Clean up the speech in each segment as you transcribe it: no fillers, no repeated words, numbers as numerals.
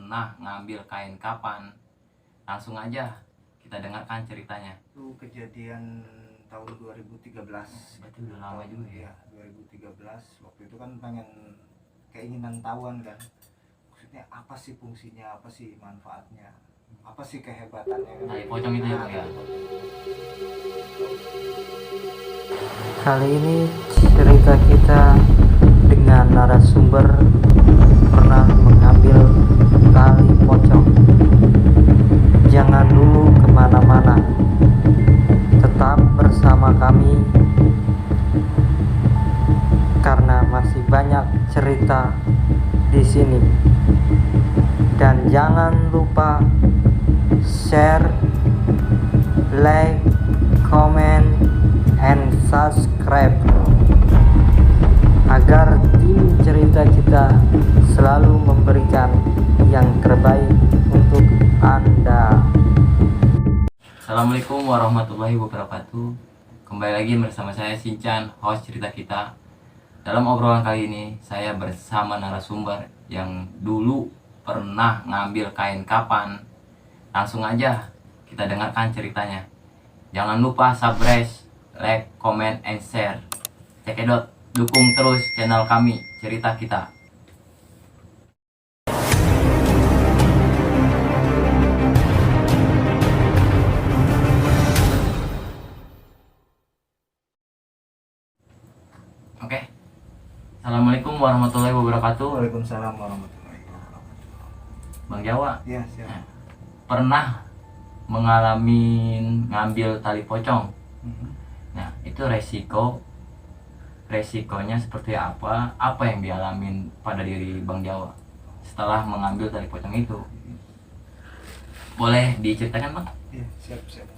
pernah ngambil kain kapan? Langsung aja kita dengarkan ceritanya. Itu kejadian tahun 2013. Berarti udah lama juga ya. 2013. Waktu itu kan keinginan tahuan kan. Maksudnya apa sih fungsinya, apa sih manfaatnya, apa sih kehebatannya kan? Tali pocong itu ya, Bang ya. Kali ini cerita kita dengan narasumber pernah mengambil tali pocong. Jangan dulu kemana-mana, tetap bersama kami karena masih banyak cerita di sini. Dan jangan lupa share, like, comment, and subscribe agar tim cerita kita selalu memberikan yang terbaik untuk Anda. Assalamualaikum warahmatullahi wabarakatuh. Kembali lagi bersama saya Sinchan, host cerita kita. Dalam obrolan kali ini saya bersama narasumber yang dulu pernah ngambil kain kapan. Langsung aja kita dengarkan ceritanya. Jangan lupa subscribe, like, comment, and share. Cekedot, dukung terus channel kami, cerita kita. Oke. Assalamualaikum warahmatullahi wabarakatuh. Waalaikumsalam warahmatullahi wabarakatuh. Bang Jawa, Iya, siap. pernah mengalami ngambil tali pocong. Nah, itu resikonya seperti apa? Apa yang dialamin pada diri Bang Jawa setelah mengambil tali pocong itu? Boleh diceritakan, Bang? Iya, siap.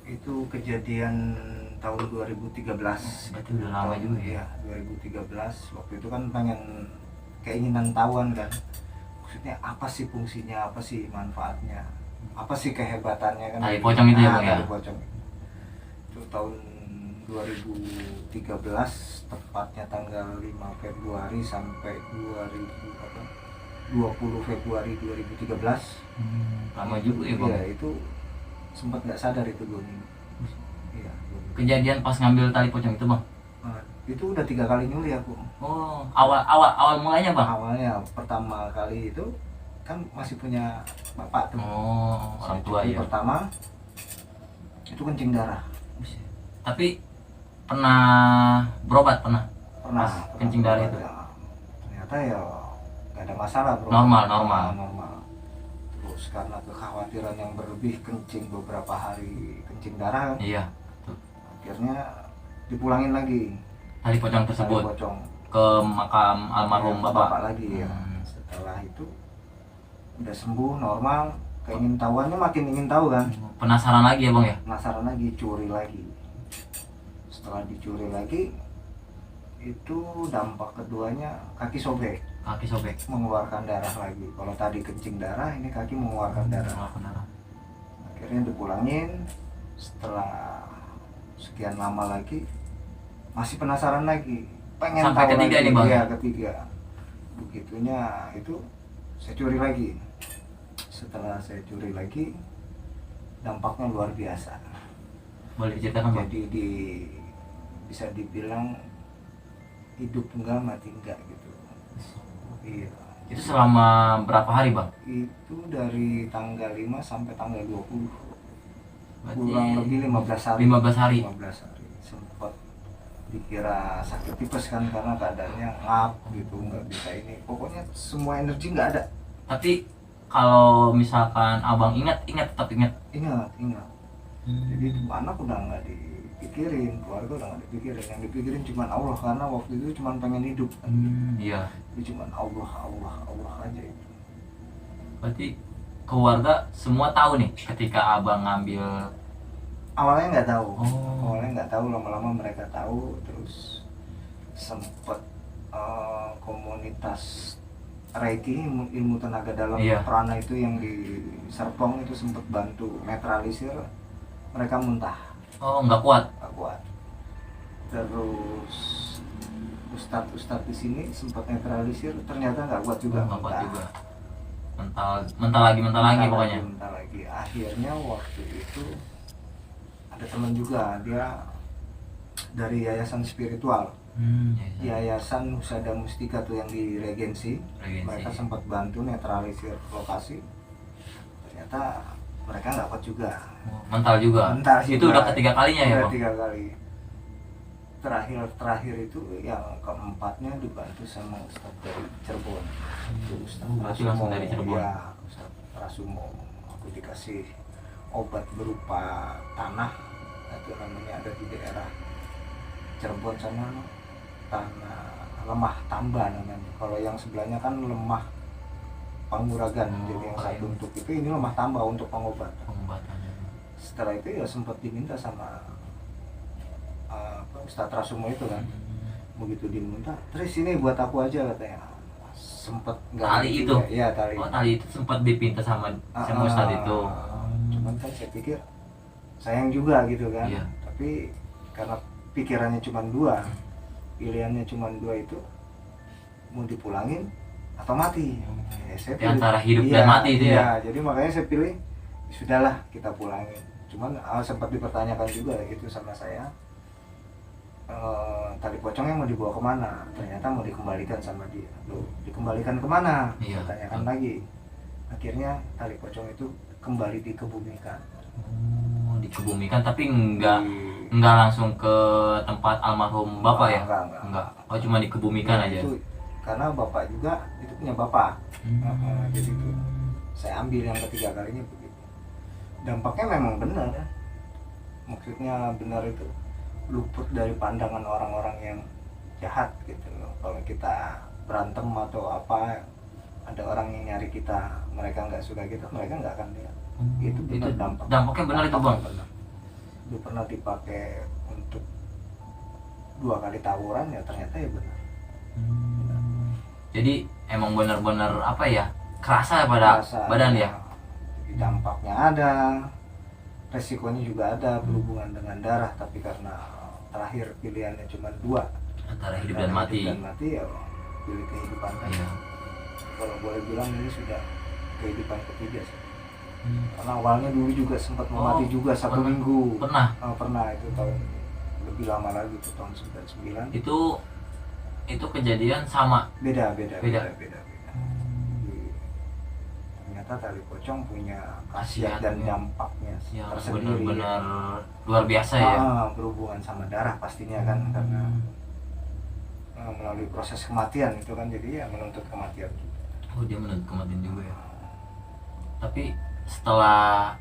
Itu kejadian tahun 2013. Berarti udah lama juga ya. 2013. Waktu itu kan keinginan tahuan kan. Maksudnya apa sih fungsinya, apa sih manfaatnya, apa sih kehebatannya kan? Tali pocong itu ya, Bang ya. Tali pocong. Itu tahun 2013, tepatnya tanggal 5 Februari sampai 20 Februari 2013. Lama juga ya, Bang. Iya, itu sempat nggak sadar itu 2 minggu. Iya, 2 minggu. Kejadian pas ngambil tali pocong itu, Bang. Nah, itu udah 3 kali nyuri aku. Oh, awal mulanya, Bang. Awalnya pertama kali itu kan masih punya bapak tuh. Oh, orang tua ya. Pertama itu kencing darah. Tapi pernah berobat, pernah Pernah kencing darah itu. Ya, ternyata ya nggak ada masalah, bro. Normal. Terus karena kekhawatiran yang berlebih, kencing beberapa hari kencing darah kan, Iya. akhirnya dipulangin lagi Tali pocong tersebut tali pocong ke makam almarhum ke bapak. lagi ya. Setelah itu udah sembuh normal, keingin tahuannya makin ingin tahu kan, Penasaran lagi ya, Bang ya? penasaran lagi, curi lagi. Setelah dicuri lagi, itu dampak keduanya kaki sobek, Kaki sobek. mengeluarkan darah lagi. Kalau tadi kencing darah, ini kaki mengeluarkan darah. Akhirnya dipulangin. Setelah sekian lama lagi masih penasaran lagi, pengen Sampai tahu ketiga lagi. nih, Bang? Ya, ketiga. Begitunya itu saya curi lagi. Setelah saya curi lagi, dampaknya luar biasa. Boleh diceritakan, Bang? Jadi bisa dibilang hidup enggak, mati enggak gitu. Iya. Itu selama berapa hari, Bang? Itu dari tanggal 5 sampai tanggal 20. Berarti Kurang lebih 15 hari. 15 hari. 15 hari. Sempat dikira sakit tipes kan, karena keadaannya ngap gitu, nggak bisa ini. Pokoknya semua energi nggak ada. Tapi kalau misalkan Abang tetap ingat. Ingat. Jadi anak udah nggak dipikirin, keluarga udah nggak dipikirin. Yang dipikirin cuma Allah, karena waktu itu cuma pengen hidup kan. Iya. Jadi cuma Allah aja itu. Berarti keluarga semua tahu nih ketika Abang ngambil. Awalnya nggak tahu. Lama-lama mereka tahu. Terus sempet komunitas Reiki, ilmu tenaga dalam, Iya. prana itu yang di Serpong itu sempet bantu netralisir, mereka muntah. Oh, nggak kuat. Terus ustadz di sini sempat netralisir, ternyata nggak kuat juga. Nggak kuat muntah. juga. mental lagi pokoknya. Bentar lagi. Akhirnya waktu itu ada teman juga, dia dari yayasan spiritual, Ya. yayasan Husada Mustika tuh yang di Regensi. Mereka sempat bantu netralisir lokasi, ternyata mereka nggak kuat juga. Mental juga. Itu udah ketiga kalinya ya, udah Bang? 3 kali. Terakhir itu yang keempatnya dibantu sama Ustadz dari Cirebon. Itu Ustadz Berarti langsung dari Cirebon. Ya, Ustadz Rasumo. Aku dikasih obat berupa tanah, itu namanya ada di daerah Cirebon sana, tanah lemah tamba namanya. Kalau yang sebelahnya kan lemah Panguragan, jadi yang satu untuk itu, ini lemah tamba untuk pengobatan. Setelah itu ya sempat diminta sama Ustadz Rasumo itu kan, begitu diminta, terus ini buat aku aja katanya. Sempet Tali itu? Ya tali. Oh, tali itu sempat dipinta sama Ustadz itu. Cuman kan saya pikir sayang juga gitu kan. Iya. Tapi karena pikirannya cuma 2, pilihannya cuma 2 itu, mau dipulangin atau mati. Saya Di antara hidup dan mati itu ya. Jadi makanya saya pilih sudahlah kita pulangin. Cuman sempat dipertanyakan juga gitu sama saya, tali pocongnya mau dibawa kemana? Ternyata mau dikembalikan sama dia. Loh, dikembalikan kemana? Iya. Tanyakan lagi. Akhirnya tali pocong itu kembali dikebumikan. Oh, dikebumikan tapi enggak langsung ke tempat almarhum bapak ya? Enggak. Oh, cuma dikebumikan aja. Itu karena bapak juga itu punya bapak. Jadi itu saya ambil yang ketiga kalinya begitu. Dampaknya memang benar. Maksudnya benar itu luput dari pandangan orang-orang yang jahat gitu loh. Kalau kita berantem atau apa, ada orang yang nyari kita, mereka nggak suka kita, mereka nggak akan lihat. Itu benar dampaknya benar itu, Bang. Benar. Itu pernah dipakai untuk 2 kali tawuran, ya ternyata ya benar. Jadi emang benar-benar apa ya, kerasa pada badan ya. Jadi dampaknya ada, resikonya juga ada berhubungan dengan darah, tapi karena terakhir pilihannya cuma 2, antara hidup dan mati. Ya pilih kehidupan kan. Iya. Kalau boleh bilang ini sudah kehidupan ketiga sih. Karena awalnya dulu juga sempat mau mati juga 1 minggu. Pernah itu tahun lebih lama lagi, itu tahun 99. Itu kejadian sama. Beda. Ternyata tali pocong punya khasiat dan dampaknya yang tersendiri. Benar-benar luar biasa ya. Berhubungan sama darah pastinya kan, karena melalui proses kematian itu kan, jadi ya menuntut kematian. Oh, dia menuntut kematian juga ya. Tapi setelah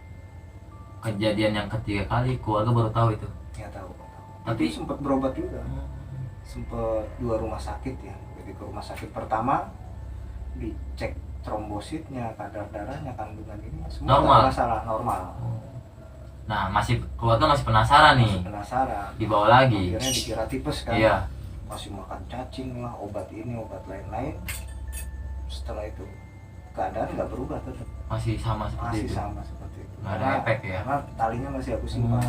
kejadian yang ketiga kali, keluarga baru tahu itu. Ya tahu. Tapi sempat berobat juga. Sempat 2 rumah sakit ya. Jadi ke rumah sakit pertama dicek trombositnya, kadar darahnya, kandungan ini semua normal. Masalah normal. Nah, keluarga masih penasaran nih. Penasaran. Dibawa lagi. Akhirnya dikira tipes kan. Iya. Masih makan cacing lah, obat ini, obat lain-lain. Setelah itu keadaan nggak berubah tetap. Masih sama seperti itu. Nggak ada efek ya. Karena talinya masih aku simpan.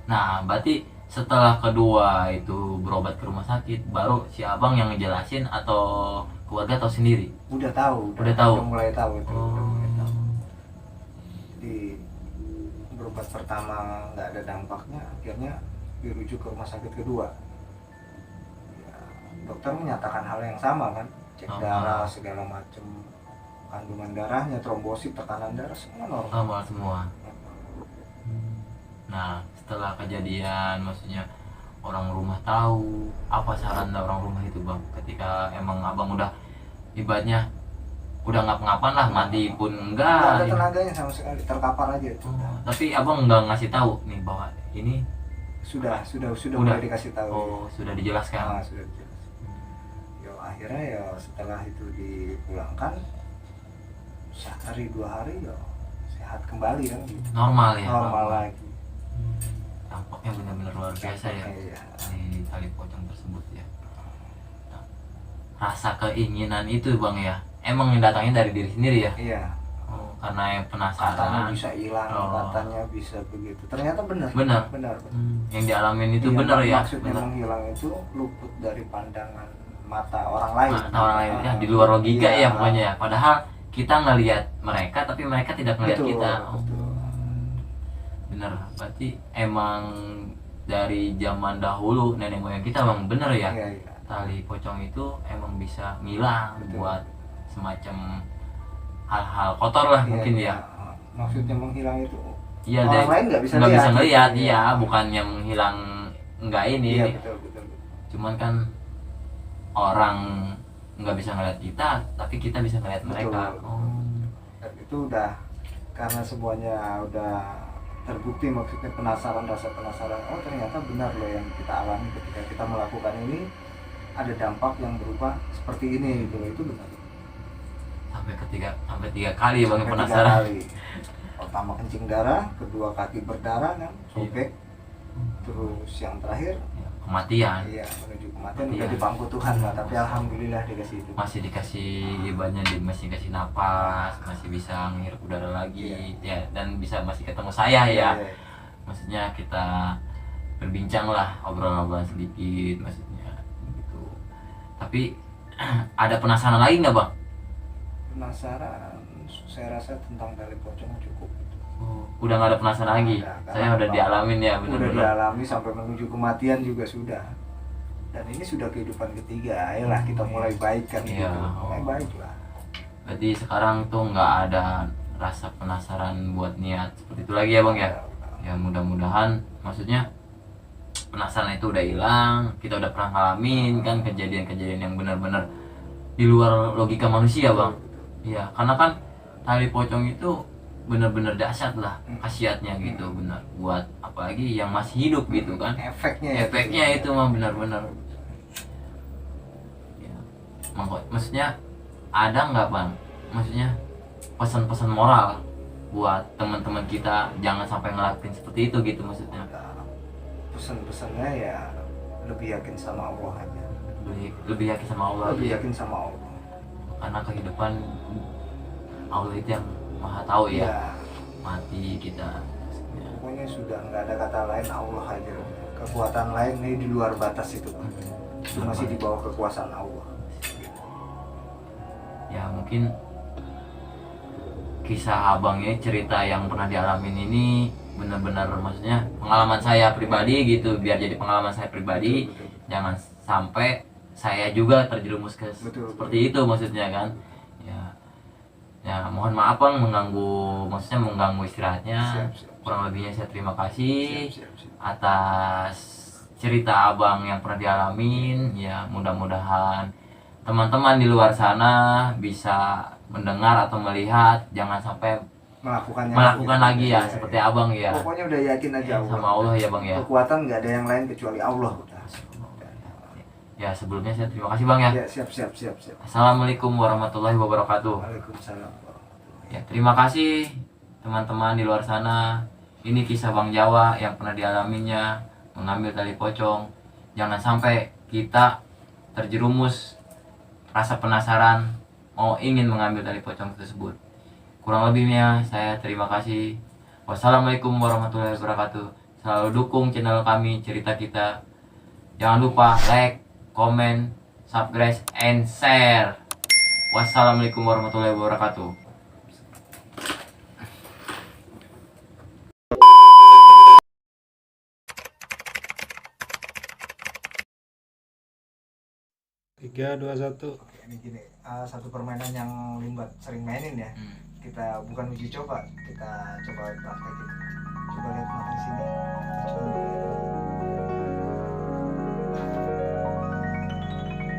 Nah, berarti setelah kedua itu berobat ke rumah sakit, baru si abang yang ngejelasin atau keluarga tahu sendiri? Udah tahu. Udah mulai tahu itu. Oh. Jadi berobat pertama nggak ada dampaknya, akhirnya dirujuk ke rumah sakit kedua. Ya, dokter menyatakan hal yang sama kan, cek darah segala macam, kandungan darahnya, trombosit, tekanan darah semua normal. Normal semua. Nah, setelah kejadian, maksudnya orang rumah tahu, apa saran orang rumah itu, Bang, ketika emang abang udah ibaratnya udah ngapa-ngapan lah, mati pun enggak, ada tenaganya sama sekali, terkapar aja itu. Tapi abang enggak ngasih tahu nih bahwa ini sudah mulai dikasih tahu. Oh, sudah dijelaskan. Sudah dijelaskan. Ya akhirnya ya setelah itu dipulangkan, sehari 2 hari ya sehat kembali kan gitu. Normal ya. Normal lagi. Dampaknya benar-benar luar biasa ya. Iya. Di tali pocong tersebut ya. Nah, rasa keinginan itu, Bang ya, emang datangnya dari diri sendiri ya? Iya. Oh, karena yang Katanya penasaran. bisa hilang, katanya bisa begitu. Ternyata benar. Benar. Yang dialamin itu Iya, benar ya. Maksudnya menghilang itu luput dari pandangan mata orang lain. Mata orang lain ya, di luar logika ya pokoknya ya. Padahal kita ngelihat mereka tapi mereka tidak ngelihat Betul, kita. betul. Bener, berarti emang dari zaman dahulu nenek moyang kita emang bener ya, Iya, iya. tali pocong itu emang bisa ngilang Betul. buat semacam hal-hal kotor lah Iya, mungkin iya. ya. Maksudnya menghilang itu Iya, orang lain nggak bisa lihat. ngelihat, Iya. iya, bukannya menghilang enggak ini. Iya, betul, betul, betul. Cuman kan orang nggak bisa ngeliat kita, tapi kita bisa ngeliat Betul. mereka. Oh. Dan itu udah karena semuanya udah terbukti, maksudnya penasaran, rasa penasaran, oh ternyata benar loh yang kita alami ketika kita melakukan ini ada dampak yang berupa seperti ini gitu loh. Itu benar. Sampai tiga kali bang Sampai penasaran. 3 kali. Pertama kencing darah, kedua kaki berdarah kan, sobek, terus yang terakhir Ya, kematian. iya menuju kematian Iya. udah di pangku Tuhan lah, tapi alhamdulillah dikasih itu. Masih dikasih ibaratnya, masih dikasih napas, masih bisa menghirup udara lagi, ya, dan bisa masih ketemu saya ya. Iya. Maksudnya kita berbincang lah, obrolan-obrolan sedikit maksudnya gitu. Tapi ada penasaran lagi nggak bang? Penasaran, saya rasa tentang tali pocong cukup. Udah nggak ada penasaran lagi. Ada, Saya udah karena dialamin ya Udah benar-benar. dialami sampai menuju kematian juga sudah. Dan ini sudah kehidupan ketiga, ayolah kita mulai baik kan Iya. gitu. Mulai baik lah. Berarti sekarang tuh nggak ada rasa penasaran buat niat seperti itu lagi ya bang ya. Ya mudah-mudahan, maksudnya penasaran itu udah hilang, kita udah pernah ngalamin kan kejadian-kejadian yang benar-benar di luar logika manusia bang. Iya, karena kan tali pocong itu benar-benar dahsyat lah khasiatnya gitu, benar buat apalagi yang masih hidup gitu kan. Efeknya itu mah benar-benar. Ya, maksudnya ada nggak bang? Maksudnya pesan-pesan moral buat teman-teman kita jangan sampai ngelakuin seperti itu gitu maksudnya. Pesan-pesannya ya lebih yakin sama Allah aja. Lebih yakin sama Allah. Lebih yakin sama Allah. Karena kehidupan Allah itu yang maha tahu ya. Iya. Mati kita. Pokoknya sudah nggak ada kata lain, Allah aja. Kekuatan lain ini di luar batas itu. Itu masih di bawah kekuasaan Allah. Ya mungkin kisah abangnya, cerita yang pernah dialamin ini benar-benar maksudnya pengalaman saya pribadi gitu, biar jadi pengalaman saya pribadi. Betul. Jangan sampai saya juga terjerumus ke Betul. seperti itu maksudnya kan. Ya mohon maaf bang mengganggu, maksudnya mengganggu istirahatnya. Siap. Kurang lebihnya saya terima kasih Siap. atas cerita abang yang pernah dialamin. Ya mudah-mudahan teman-teman di luar sana bisa mendengar atau melihat, jangan sampai melakukan lagi ya, seperti abang ya. Pokoknya udah yakin aja Allah. Sama Allah ya bang ya. Kekuatan nggak ada yang lain kecuali Allah udah. Ya sebelumnya saya terima kasih bang ya. Ya, siap. Assalamualaikum warahmatullahi wabarakatuh. Waalaikumsalam. Ya terima kasih teman-teman di luar sana. Ini kisah Bang Jawa yang pernah dialaminya mengambil tali pocong. Jangan sampai kita terjerumus rasa penasaran mau ingin mengambil tali pocong tersebut. Kurang lebihnya saya terima kasih. Wassalamualaikum warahmatullahi wabarakatuh. Selalu dukung channel kami Cerita Kita. Jangan lupa like, comment, subscribe, and share. Wassalamualaikum warahmatullahi wabarakatuh. Tiga, dua, satu. Oke, ini gini, satu permainan yang Limbat sering mainin ya. Kita bukan uji coba, kita coba praktekin. Coba lihat mata sini.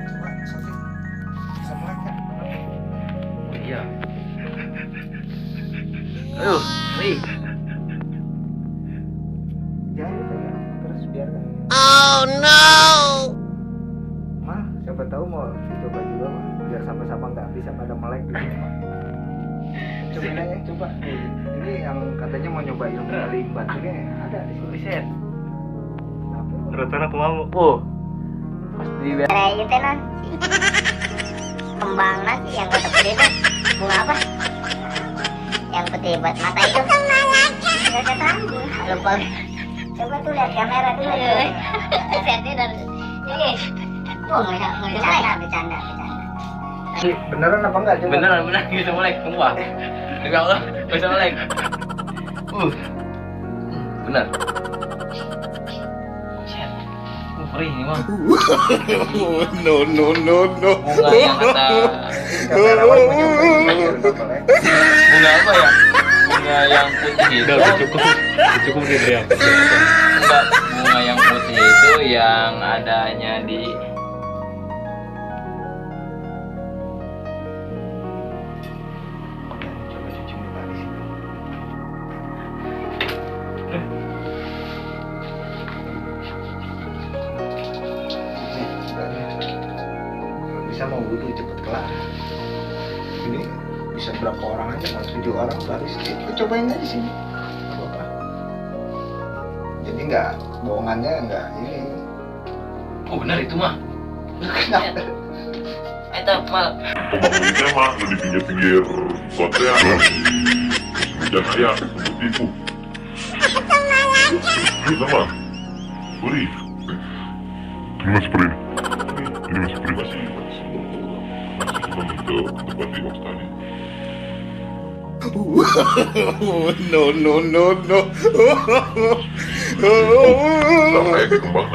Coba Sofi, bisa melek kan? Iya. Aduh, nih. Jangan dipegang, terus biarkan. Mah, siapa tahu mau dicoba juga mah, biar sama-sama nggak bisa pada melek di sini mah. Cobain aja, coba. Ini yang katanya mau nyoba ilmu Limbat ini ada di sini. Buset. Terus aku mau. Pasti Kayak gitu non kembang nasi yang kotak gede tuh bunga apa yang putih buat mata itu nggak ketahuan lupa coba tuh lihat kamera dulu lihatnya dari ini bercanda Beneran apa enggak? Coba. Beneran bisa melek semua. Demi Allah bisa melek. Bener. Shit. Perih ini mah. No. Bunga yang kata Kamerawan mau nyobain biar nggak melek. bunga apa ya? Bunga yang putih itu. Udah cukup nih dia. Enggak, bunga yang putih itu yang adanya di Coba cuci muka di sini. Kalau bisa mau wudhu cepet kelar. Ini bisa berapa orang aja, mau 7 orang baris. Cobain aja sini. Nggak apa-apa. Jadi nggak bohongannya nggak ini. Oh benar itu mah. Kenapa? Eta mal. Pembangunnya mah di pinggir-pinggir kontrakan. Dan ayah seperti itu. Ini sama. Buri. Ini mas Prin. Ini mas Prin. Masih untuk tempat di host tadi. No. Sama kayak dikembang.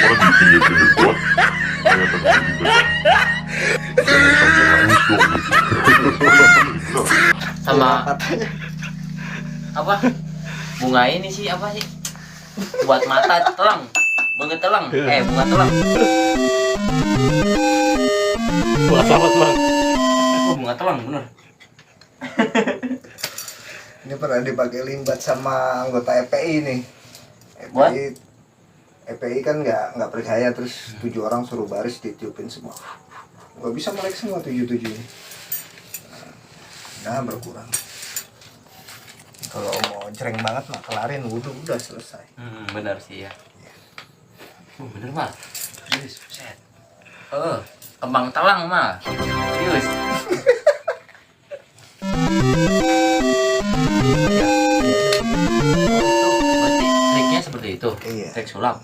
Orang di pinggir-pinggir kuat. Kayak tadi gitu. Sama Katanya. apa? Bunga ini sih apa sih? Buat mata telang. Bunga telang. Bunga telang. Wah, selamat bang. Oh, bunga telang bener. Ini pernah dipakai limbat sama anggota EPI nih. What? EPI kan nggak percaya, terus 7 orang suruh baris ditiupin semua. Nggak bisa melek semua 7 ini. Nah berkurang. Kalau mau cereng banget mah kelarin wudhu udah selesai. Bener sih ya. Bener mah. Serius, set. Kembang telang mah. Serius. Berarti triknya seperti itu. Iya. Trik sulap.